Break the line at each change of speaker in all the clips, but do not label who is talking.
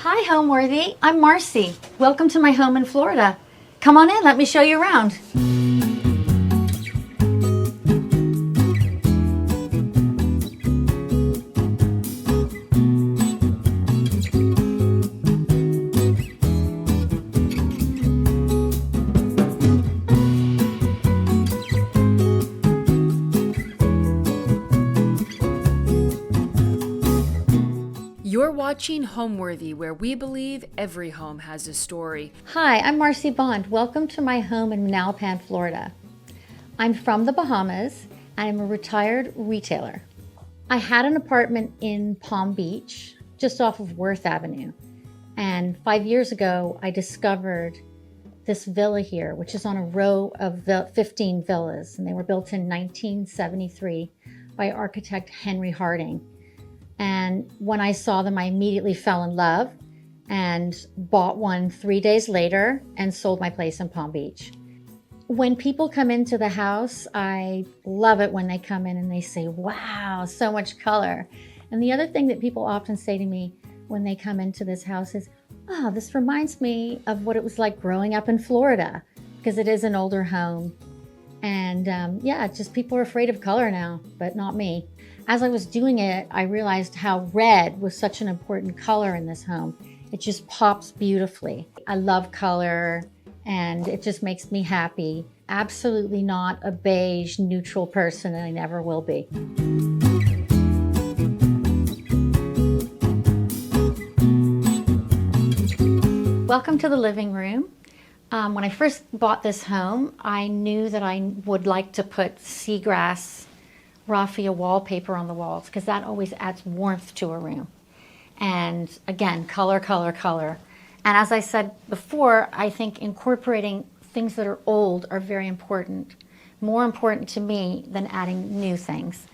Hi, Homeworthy. I'm Marcie. Welcome to my home in Florida. Come on in, let me show you around.
You're watching Homeworthy, where we believe every home has a story.
Hi, I'm Marcie Bond. Welcome to my home in Manalapan, Florida. I'm from the Bahamas and I'm a retired retailer. I had an apartment in Palm Beach, just off of Worth Avenue. And 5 years ago, I discovered this villa here, which is on a row of 15 villas. And they were built in 1973 by architect Henry Harding. And when I saw them, I immediately fell in love and bought one 3 days later and sold my place in Palm Beach. When people come into the house, I love it when they come in and they say, wow, so much color. And the other thing that people often say to me when they come into this house is, oh, this reminds me of what it was like growing up in Florida, because it is an older home. And just people are afraid of color now, but not me. As I was doing it, I realized how red was such an important color in this home. It just pops beautifully. I love color and it just makes me happy. Absolutely not a beige, neutral person, and I never will be. Welcome to the living room. When I first bought this home, I knew that I would like to put seagrass raffia wallpaper on the walls because that always adds warmth to a room. And again, color, color, color. And as I said before, I think incorporating things that are old are very important, more important to me than adding new things.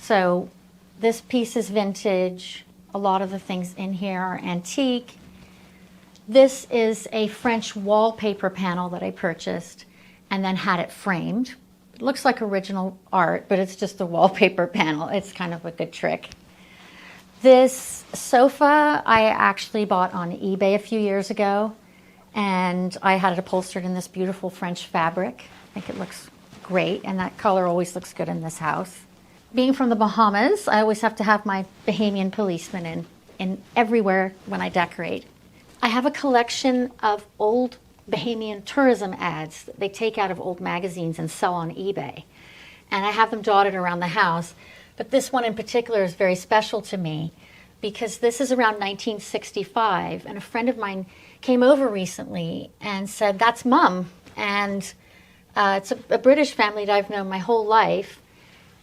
So this piece is vintage. A lot of the things in here are antique. This is a French wallpaper panel that I purchased and then had it framed. It looks like original art, but it's just a wallpaper panel. It's kind of a good trick. This sofa I actually bought on eBay a few years ago, and I had it upholstered in this beautiful French fabric. I think it looks great, and that color always looks good in this house. Being from the Bahamas, I always have to have my Bahamian policeman in everywhere when I decorate. I have a collection of old Bahamian tourism ads that they take out of old magazines and sell on eBay. And I have them dotted around the house. But this one in particular is very special to me because this is around 1965. And a friend of mine came over recently and said, that's Mum. And it's a British family that I've known my whole life.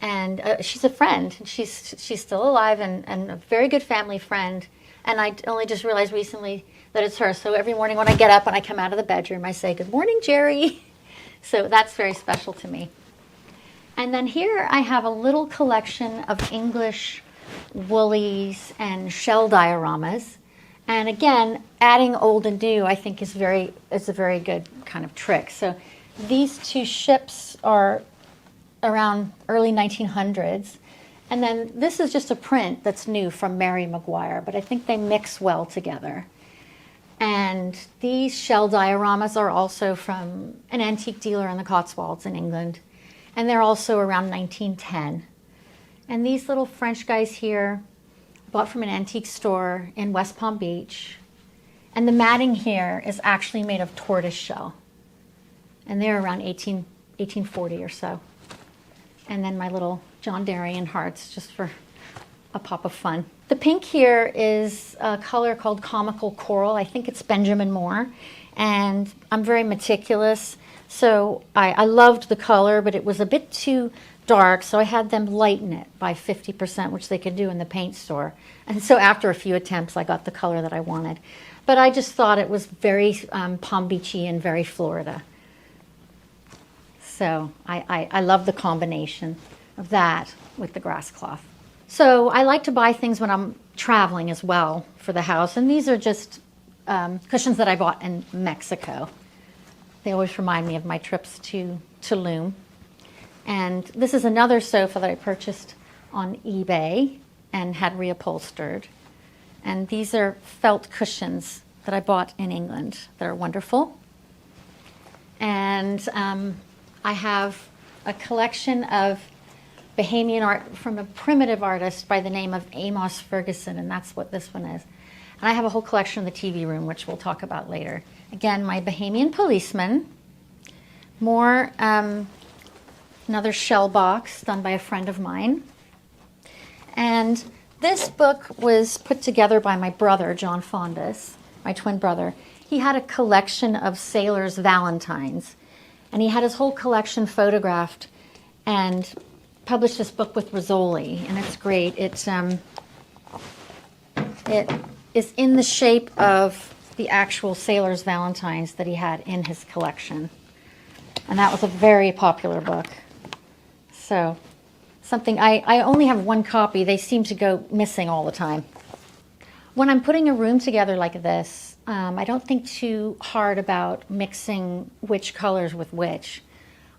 And she's a friend. And she's still alive and a very good family friend. And I only just realized recently that it's her. So every morning when I get up and I come out of the bedroom, I say, good morning, Jerry. So that's very special to me. And then here I have a little collection of English woolies and shell dioramas. And again, adding old and new, I think is a very good kind of trick. So these two ships are around early 1900s. And then this is just a print that's new from Mary McGuire, but I think they mix well together. And these shell dioramas are also from an antique dealer in the Cotswolds in England. And they're also around 1910. And these little French guys here, bought from an antique store in West Palm Beach. And the matting here is actually made of tortoise shell. And they're around 1840 or so. And then my little John Darien hearts, just for a pop of fun. The pink here is a color called Comical Coral. I think it's Benjamin Moore. And I'm very meticulous. So I loved the color, but it was a bit too dark. So I had them lighten it by 50%, which they could do in the paint store. And so after a few attempts, I got the color that I wanted. But I just thought it was very Palm Beachy and very Florida. So I love the combination of that with the grass cloth. So I like to buy things when I'm traveling as well for the house. And these are just cushions that I bought in Mexico. They always remind me of my trips to Tulum. And this is another sofa that I purchased on eBay and had reupholstered. And these are felt cushions that I bought in England that are wonderful. And I have a collection of Bahamian art from a primitive artist by the name of Amos Ferguson, and that's what this one is. And I have a whole collection in the TV room, which we'll talk about later. Again, my Bahamian policeman. More, another shell box done by a friend of mine. And this book was put together by my brother, John Fondas, my twin brother. He had a collection of sailors' valentines, and he had his whole collection photographed and published this book with Rizzoli, and it's great. It is in the shape of the actual sailors' valentines that he had in his collection. And that was a very popular book. So, something, I only have one copy. They seem to go missing all the time. When I'm putting a room together like this, I don't think too hard about mixing which colors with which.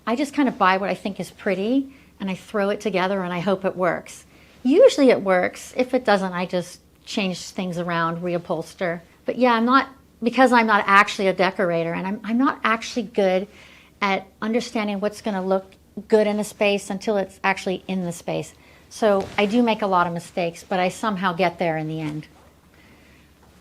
I just kind of buy what I think is pretty, and I throw it together, and I hope it works. Usually it works. If it doesn't, I just change things around, reupholster. But yeah, because I'm not actually a decorator, and I'm not actually good at understanding what's going to look good in a space until it's actually in the space. So I do make a lot of mistakes, but I somehow get there in the end.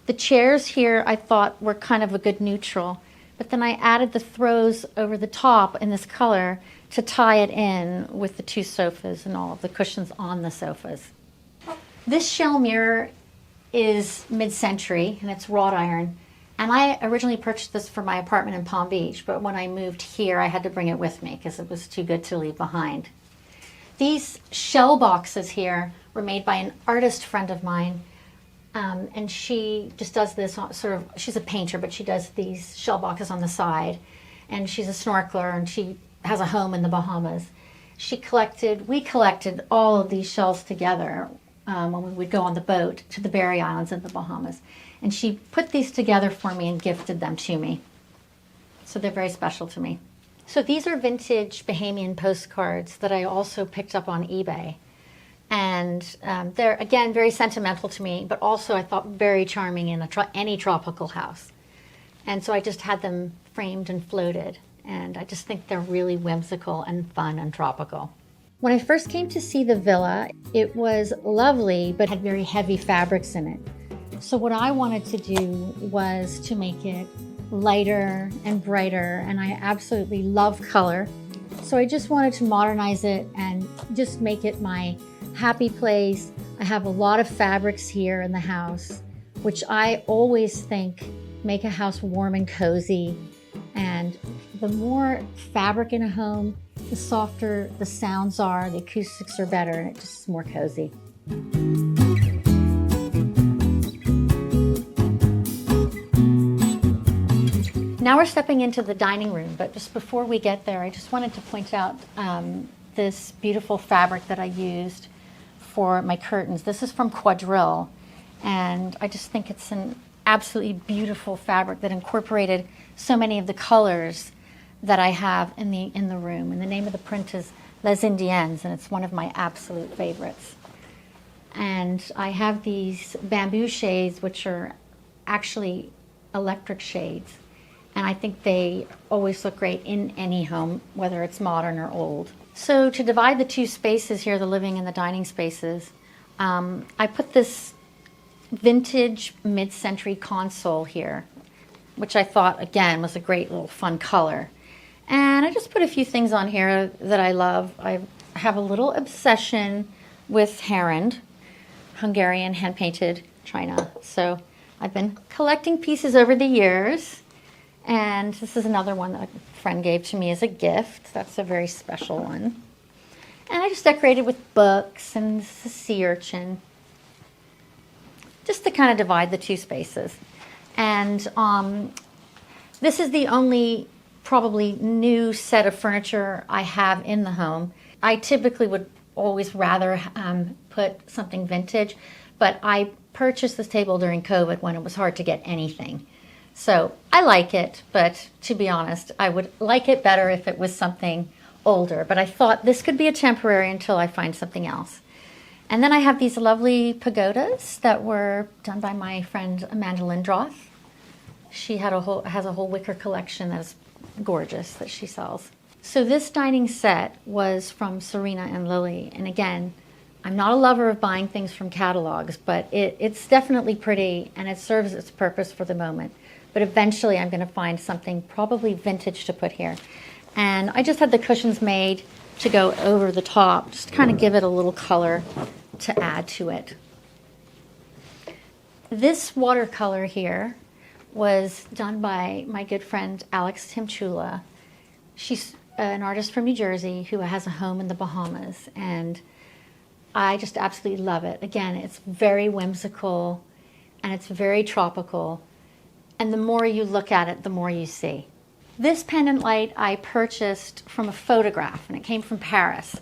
The chairs here I thought were kind of a good neutral, but then I added the throws over the top in this color to tie it in with the two sofas and all of the cushions on the sofas. This shell mirror is mid-century, and it's wrought iron. And I originally purchased this for my apartment in Palm Beach, but when I moved here, I had to bring it with me because it was too good to leave behind. These shell boxes here were made by an artist friend of mine, and she just does this sort of, she's a painter, but she does these shell boxes on the side, and she's a snorkeler, and she has a home in the Bahamas. We collected all of these shells together when we would go on the boat to the Berry Islands in the Bahamas. And she put these together for me and gifted them to me. So they're very special to me. So these are vintage Bahamian postcards that I also picked up on eBay. And they're, again, very sentimental to me, but also I thought very charming in any tropical house. And so I just had them framed and floated. And I just think they're really whimsical and fun and tropical. When I first came to see the villa, it was lovely, but had very heavy fabrics in it. So what I wanted to do was to make it lighter and brighter, and I absolutely love color. So I just wanted to modernize it and just make it my happy place. I have a lot of fabrics here in the house, which I always think make a house warm and cozy. And the more fabric in a home, the softer the sounds are, the acoustics are better, and it just is more cozy. Now we're stepping into the dining room, but just before we get there, I just wanted to point out this beautiful fabric that I used for my curtains. This is from Quadrille, and I just think it's an absolutely beautiful fabric that incorporated so many of the colors that I have in the room. And the name of the print is Les Indiennes, and it's one of my absolute favorites. And I have these bamboo shades, which are actually electric shades. And I think they always look great in any home, whether it's modern or old. So to divide the two spaces here, the living and the dining spaces, I put this vintage mid-century console here, which I thought, again, was a great little fun color. And I just put a few things on here that I love. I have a little obsession with heron, Hungarian hand-painted china. So I've been collecting pieces over the years. And this is another one that a friend gave to me as a gift. That's a very special one. And I just decorated with books, and this is a sea urchin, just to kind of divide the two spaces. And this is the only probably new set of furniture I have in the home. I typically would always rather put something vintage, but I purchased this table during COVID when it was hard to get anything. So I like it, but to be honest, I would like it better if it was something older. But I thought this could be a temporary until I find something else. And then I have these lovely pagodas that were done by my friend Amanda Lindroth. She has a whole wicker collection that is gorgeous that she sells. So this dining set was from Serena and Lily. And again, I'm not a lover of buying things from catalogs, but it's definitely pretty and it serves its purpose for the moment. But eventually I'm going to find something probably vintage to put here. And I just had the cushions made to go over the top, just kind of give it a little color to add to it. This watercolor here was done by my good friend Alex Timchula. She's an artist from New Jersey who has a home in the Bahamas, and I just absolutely love it. Again, it's very whimsical and it's very tropical, and the more you look at it, the more you see. This pendant light I purchased from a photograph, and it came from Paris.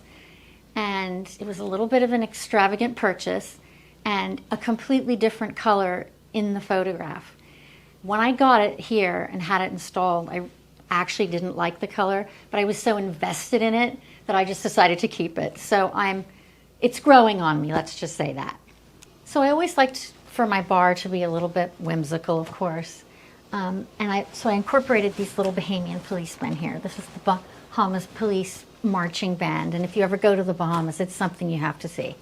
And it was a little bit of an extravagant purchase and a completely different color in the photograph. When I got it here and had it installed, I actually didn't like the color, but I was so invested in it that I just decided to keep it. So it's growing on me, let's just say that. So I always liked for my bar to be a little bit whimsical, of course. So I incorporated these little Bahamian policemen here. This is the Bahamas Police Marching Band, and if you ever go to the Bahamas, it's something you have to see.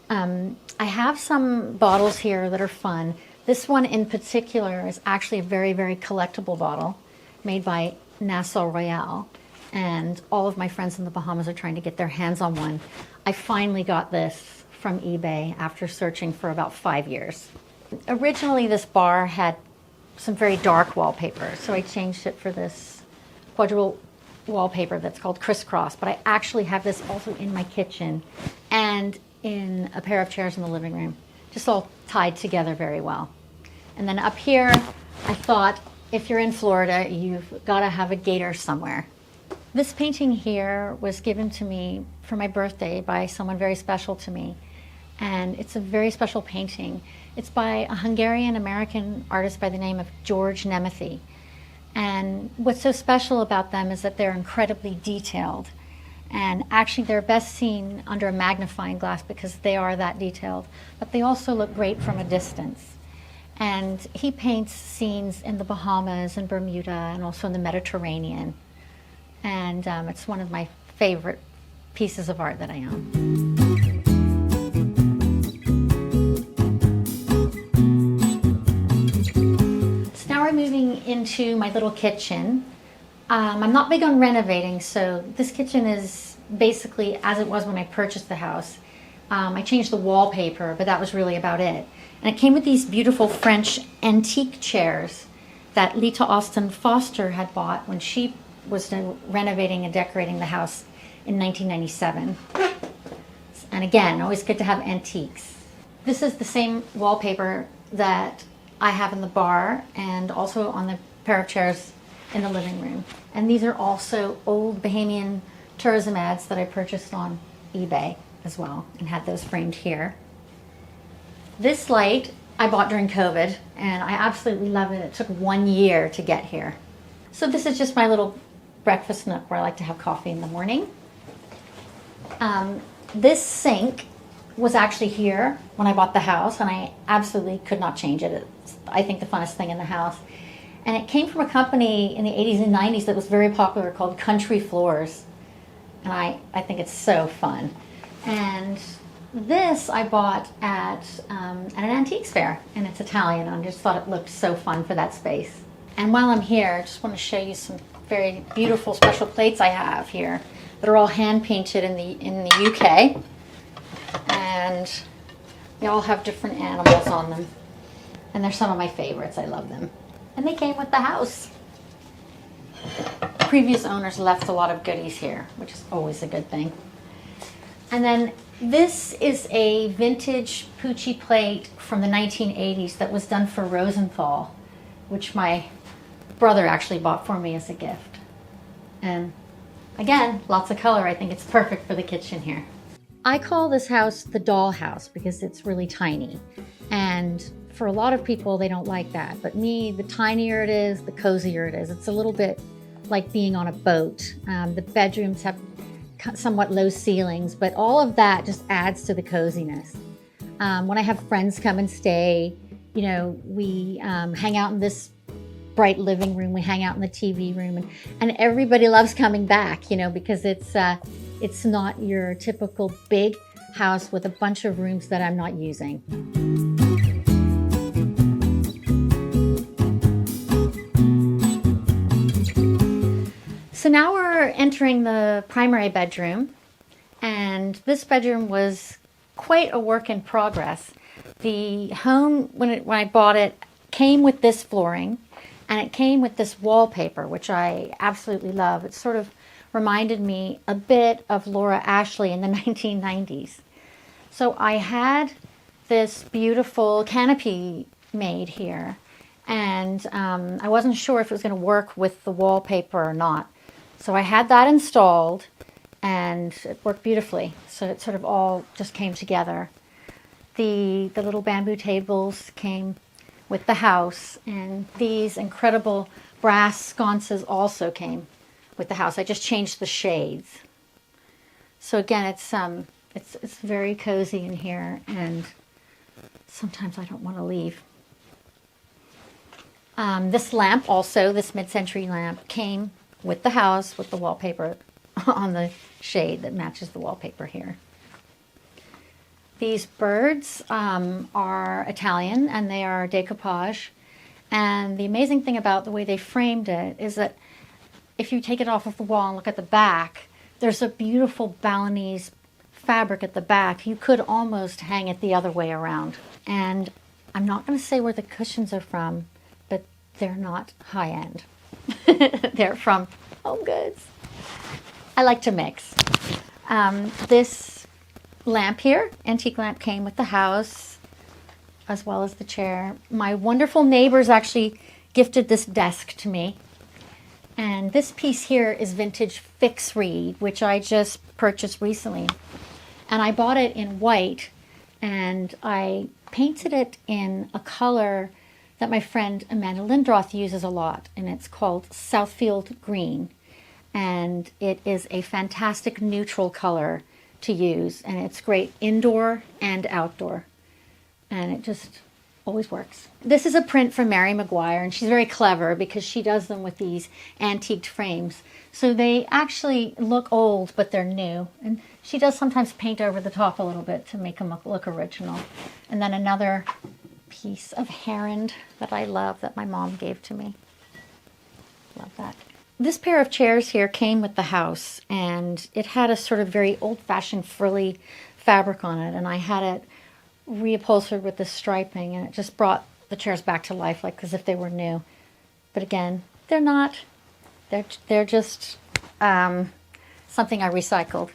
I have some bottles here that are fun. This one in particular is actually a very, very collectible bottle made by Nassau Royale, and all of my friends in the Bahamas are trying to get their hands on one. I finally got this from eBay after searching for about 5 years. Originally, this bar had some very dark wallpaper, so I changed it for this quadruple wallpaper that's called Crisscross, but I actually have this also in my kitchen and in a pair of chairs in the living room, just all tied together very well. And then up here, I thought if you're in Florida, you've got to have a gator somewhere. This painting here was given to me for my birthday by someone very special to me, and it's a very special painting. It's by a Hungarian-American artist by the name of George Nemethy. And what's so special about them is that they're incredibly detailed. And actually they're best seen under a magnifying glass because they are that detailed. But they also look great from a distance. And he paints scenes in the Bahamas and Bermuda and also in the Mediterranean. And it's one of my favorite pieces of art that I own. Moving into my little kitchen. I'm not big on renovating, so this kitchen is basically as it was when I purchased the house. I changed the wallpaper, but that was really about it. And it came with these beautiful French antique chairs that Lita Austin Foster had bought when she was renovating and decorating the house in 1997. And again, always good to have antiques. This is the same wallpaper that I have in the bar and also on the pair of chairs in the living room. And these are also old Bahamian tourism ads that I purchased on eBay as well and had those framed here. This light I bought during COVID and I absolutely love it. It took 1 year to get here. So this is just my little breakfast nook where I like to have coffee in the morning. This sink was actually here when I bought the house, and I absolutely could not change it. It's, I think, the funnest thing in the house. And it came from a company in the 80s and 90s that was very popular called Country Floors. And I think it's so fun. And this I bought at an antiques fair, and it's Italian, and I just thought it looked so fun for that space. And while I'm here, I just want to show you some very beautiful special plates I have here that are all hand painted in the UK. And they all have different animals on them. And they're some of my favorites. I love them. And they came with the house. Previous owners left a lot of goodies here, which is always a good thing. And then this is a vintage Pucci plate from the 1980s that was done for Rosenthal, which my brother actually bought for me as a gift. And again, lots of color. I think it's perfect for the kitchen here. I call this house the doll house because it's really tiny. And for a lot of people, they don't like that. But me, the tinier it is, the cozier it is. It's a little bit like being on a boat. The bedrooms have somewhat low ceilings, but all of that just adds to the coziness. When I have friends come and stay, we hang out in this bright living room. We hang out in the TV room, and everybody loves coming back, because it's not your typical big house with a bunch of rooms that I'm not using. So now we're entering the primary bedroom, and this bedroom was quite a work in progress. The home, when I bought it, came with this flooring, and it came with this wallpaper, which I absolutely love. It sort of reminded me a bit of Laura Ashley in the 1990s. So I had this beautiful canopy made here, and I wasn't sure if it was going to work with the wallpaper or not. So I had that installed, and it worked beautifully. So it sort of all just came together. The little bamboo tables came with the house, and these incredible brass sconces also came with the house. I just changed the shades. So again, it's very cozy in here, and sometimes I don't want to leave. This lamp also, this mid-century lamp, came with the house with the wallpaper on the shade that matches the wallpaper here. These birds are Italian, and they are decoupage. And the amazing thing about the way they framed it is that if you take it off of the wall and look at the back, there's a beautiful Balinese fabric at the back. You could almost hang it the other way around. And I'm not going to say where the cushions are from, but they're not high-end. They're from Home Goods. I like to mix. This lamp here, antique lamp, came with the house as well as the chair. My wonderful neighbors actually gifted this desk to me. And this piece here is vintage fix reed, which I just purchased recently. And I bought it in white, and I painted it in a color that my friend Amanda Lindroth uses a lot, and it's called Southfield Green. And it is a fantastic neutral color to use, and it's great indoor and outdoor. And it just always works. This is a print from Mary McGuire, and she's very clever because she does them with these antiqued frames. So they actually look old, but they're new. And she does sometimes paint over the top a little bit to make them look original. And then another piece of heron that I love that my mom gave to me. Love that. This pair of chairs here came with the house, and it had a sort of very old-fashioned frilly fabric on it, and I had it reupholstered with this striping, and it just brought the chairs back to life, like as if they were new. But again, they're not. They're just something I recycled.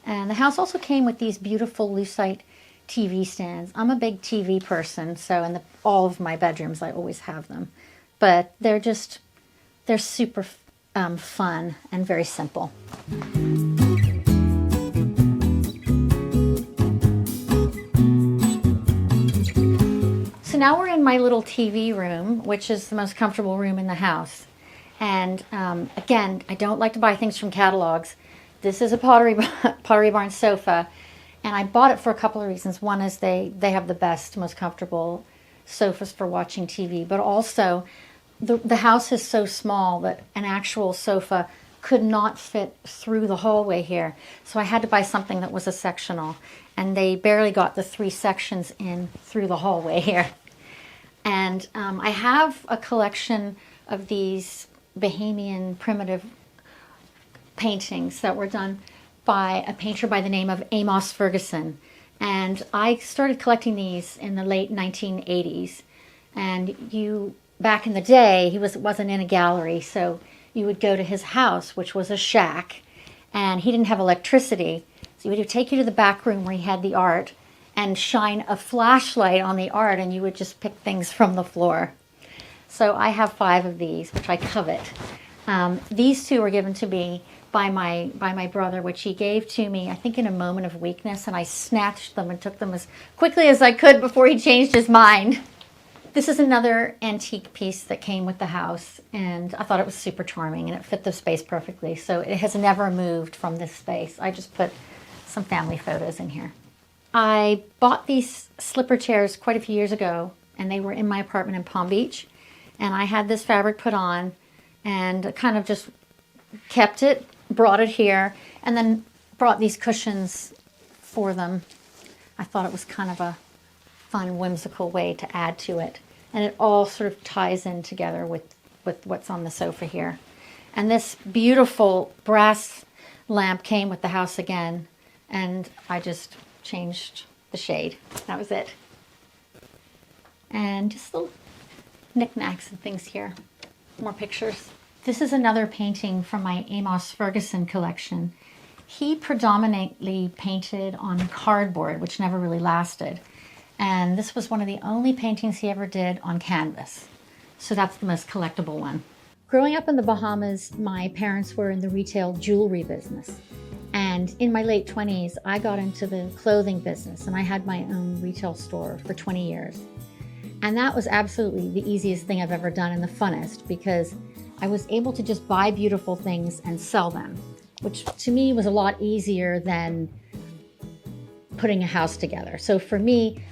And the house also came with these beautiful lucite TV stands. I'm a big TV person, so in all of my bedrooms I always have them. But they're super fun and very simple. So now we're in my little TV room, which is the most comfortable room in the house. And again, I don't like to buy things from catalogs. This is a Pottery Barn sofa, and I bought it for a couple of reasons. One is they have the best, most comfortable sofas for watching TV, but also the house is so small that an actual sofa could not fit through the hallway here. So I had to buy something that was a sectional, and they barely got the 3 sections in through the hallway here. And I have a collection of these Bahamian primitive paintings that were done by a painter by the name of Amos Ferguson. And I started collecting these in the late 1980s. And back in the day, he wasn't in a gallery, so you would go to his house, which was a shack, and he didn't have electricity. So he would take you to the back room where he had the art and shine a flashlight on the art, and you would just pick things from the floor. So I have 5 of these, which I covet. These 2 were given to me by my brother, which he gave to me, I think, in a moment of weakness, and I snatched them and took them as quickly as I could before he changed his mind. This is another antique piece that came with the house, and I thought it was super charming and it fit the space perfectly. So it has never moved from this space. I just put some family photos in here. I bought these slipper chairs quite a few years ago, and they were in my apartment in Palm Beach. And I had this fabric put on and kind of just kept it, brought it here, and then brought these cushions for them. I thought it was kind of a fun, whimsical way to add to it. And it all sort of ties in together with what's on the sofa here. And this beautiful brass lamp came with the house again, and I just changed the shade. That was it. And just little knickknacks and things here. More pictures. This is another painting from my Amos Ferguson collection. He predominantly painted on cardboard, which never really lasted. And this was one of the only paintings he ever did on canvas. So that's the most collectible one. Growing up in the Bahamas, my parents were in the retail jewelry business. And in my late 20s, I got into the clothing business, and I had my own retail store for 20 years. And that was absolutely the easiest thing I've ever done and the funnest, because I was able to just buy beautiful things and sell them, which to me was a lot easier than putting a house together. So for me,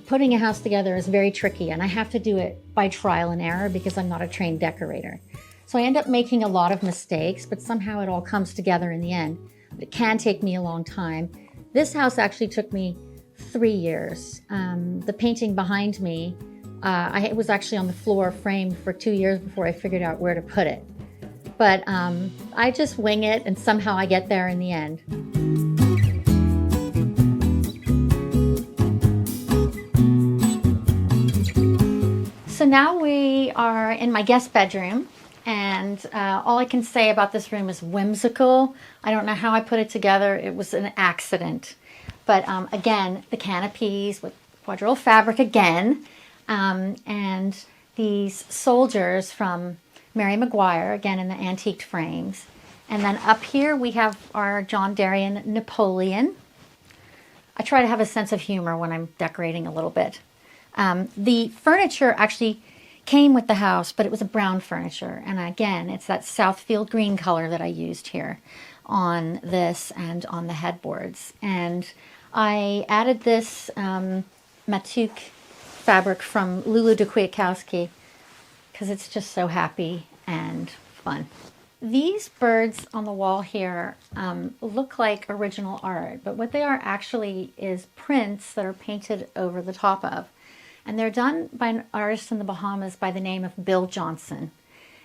putting a house together is very tricky, and I have to do it by trial and error because I'm not a trained decorator. So I end up making a lot of mistakes, but somehow it all comes together in the end. It can take me a long time. This house actually took me 3 years. The painting behind me, it was actually on the floor framed for 2 years before I figured out where to put it. But I just wing it, and somehow I get there in the end. So now we are in my guest bedroom, and all I can say about this room is whimsical. I don't know how I put it together. It was an accident. But again, the canopies with quadrille fabric again, and these soldiers from Mary McGuire, again in the antiqued frames. And then up here we have our John Darien Napoleon. I try to have a sense of humor when I'm decorating a little bit. The furniture actually came with the house, but it was a brown furniture. And again, it's that Southfield green color that I used here on this and on the headboards. And I added this Matuk fabric from Lulu de Kwiatkowski because it's just so happy and fun. These birds on the wall here look like original art, but what they are actually is prints that are painted over the top of. And they're done by an artist in the Bahamas by the name of Bill Johnson.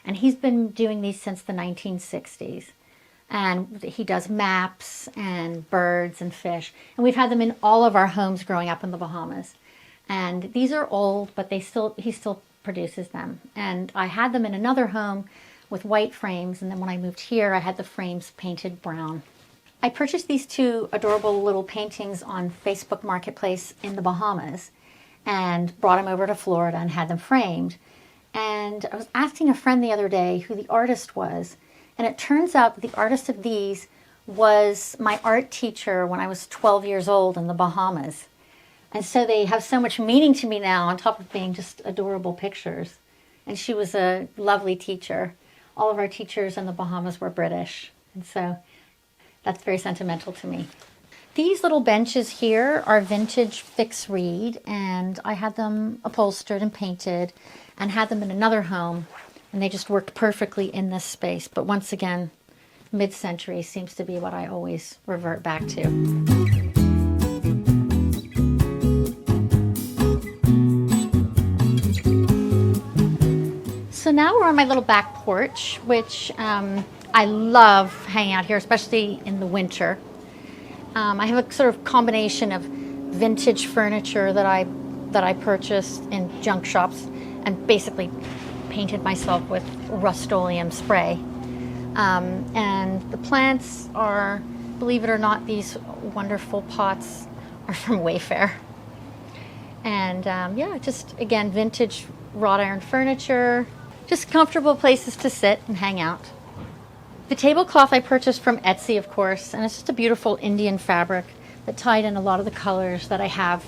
And he's been doing these since the 1960s. And he does maps and birds and fish. And we've had them in all of our homes growing up in the Bahamas. And these are old, but he still produces them. And I had them in another home with white frames. And then when I moved here, I had the frames painted brown. I purchased these two adorable little paintings on Facebook Marketplace in the Bahamas and brought them over to Florida and had them framed. And I was asking a friend the other day who the artist was, and it turns out that the artist of these was my art teacher when I was 12 years old in the Bahamas. And so they have so much meaning to me now, on top of being just adorable pictures. And she was a lovely teacher. All of our teachers in the Bahamas were British, and so that's very sentimental to me. These little benches here are vintage fixed reed, and I had them upholstered and painted and had them in another home, and they just worked perfectly in this space. But once again, mid-century seems to be what I always revert back to. So now we're on my little back porch, which I love hanging out here, especially in the winter. I have a sort of combination of vintage furniture that I purchased in junk shops and basically painted myself with Rust-Oleum spray. And the plants are, believe it or not, these wonderful pots are from Wayfair. And yeah, just again, vintage wrought iron furniture, just comfortable places to sit and hang out. The tablecloth I purchased from Etsy, of course, and it's just a beautiful Indian fabric that tied in a lot of the colors that I have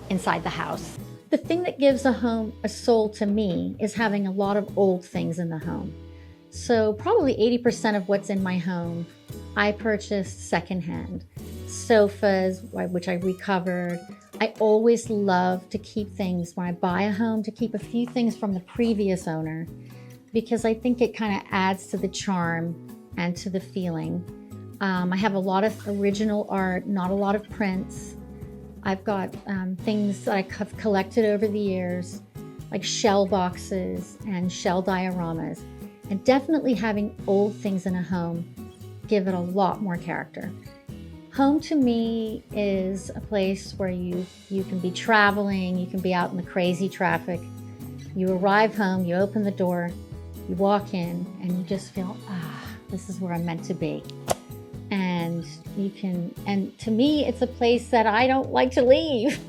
inside the house. the thing that gives a home a soul to me is having a lot of old things in the home. So probably 80% of what's in my home, I purchased secondhand. Sofas, which I recovered. I always love to keep things, when I buy a home, to keep a few things from the previous owner, because I think it kind of adds to the charm and to the feeling. I have a lot of original art, not a lot of prints. I've got things that I have collected over the years, like shell boxes and shell dioramas. And definitely having old things in a home give it a lot more character. Home to me is a place where you can be traveling, you can be out in the crazy traffic. You arrive home, you open the door, you walk in, and you just feel, this is where I'm meant to be. And to me, it's a place that I don't like to leave.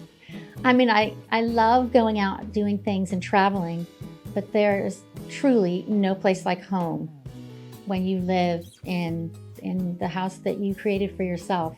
I mean, I love going out, doing things and traveling, but there's truly no place like home when you live in the house that you created for yourself.